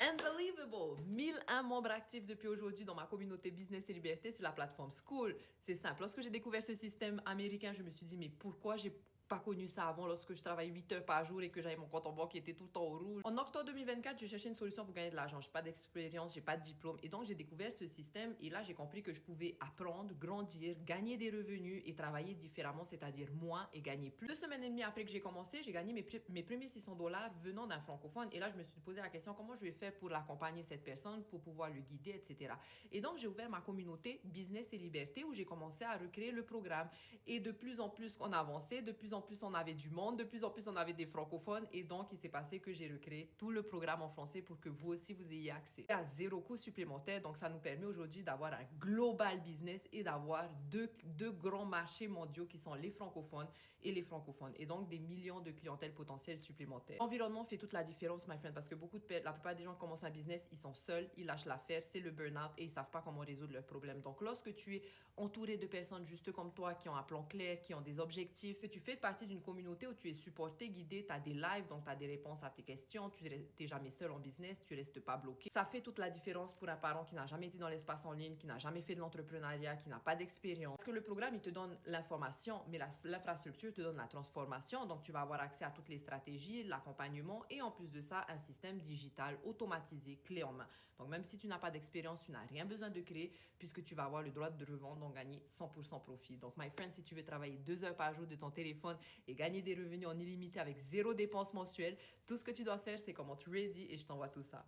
Unbelievable! 1001 membres actifs depuis aujourd'hui dans ma communauté Business et Liberté sur la plateforme Skool. C'est simple. Lorsque j'ai découvert ce système américain, je me suis dit, mais pourquoi j'ai pas connu ça avant lorsque je travaillais 8 heures par jour et que j'avais mon compte en banque qui était tout le temps au rouge. En octobre 2024, je cherchais une solution pour gagner de l'argent. Je n'ai pas d'expérience, j'ai pas de diplôme. Et donc, j'ai découvert ce système et là, j'ai compris que je pouvais apprendre, grandir, gagner des revenus et travailler différemment, c'est-à-dire moins et gagner plus. 2 semaines et demie après que j'ai commencé, j'ai gagné mes premiers $600 venant d'un francophone. Et là, je me suis posé la question, comment je vais faire pour l'accompagner cette personne, pour pouvoir le guider, etc. Et donc, j'ai ouvert ma communauté Business et Liberté où j'ai commencé à recréer le programme. Et de plus en plus on avançait, de plus en plus on avait du monde, de plus en plus on avait des francophones et donc il s'est passé que j'ai recréé tout le programme en français pour que vous aussi vous ayez accès à 0 coût supplémentaire. Donc ça nous permet aujourd'hui d'avoir un global business et d'avoir deux grands marchés mondiaux qui sont les francophones et les francophones et donc des millions de clientèles potentielles supplémentaires. L'environnement fait toute la différence, my friend, parce que la plupart des gens qui commencent un business, ils sont seuls, ils lâchent l'affaire, c'est le burn-out et ils savent pas comment résoudre leurs problèmes. Donc lorsque tu es entouré de personnes juste comme toi qui ont un plan clair, qui ont des objectifs, que tu fais partie d'une communauté où tu es supporté, guidé, tu as des lives, donc tu as des réponses à tes questions, tu n'es jamais seul en business, tu restes pas bloqué. Ça fait toute la différence pour un parent qui n'a jamais été dans l'espace en ligne, qui n'a jamais fait de l'entrepreneuriat, qui n'a pas d'expérience. Parce que le programme, il te donne l'information, mais l'infrastructure te donne la transformation. Donc, tu vas avoir accès à toutes les stratégies, l'accompagnement et en plus de ça, un système digital automatisé, clé en main. Donc, même si tu n'as pas d'expérience, tu n'as rien besoin de créer puisque tu vas avoir le droit de revendre, donc gagner 100% profit. Donc, my friend, si tu veux travailler 2 heures par jour de ton téléphone et gagner des revenus en illimité avec 0 dépenses mensuelles, tout ce que tu dois faire, c'est comment tu ready et je t'envoie tout ça.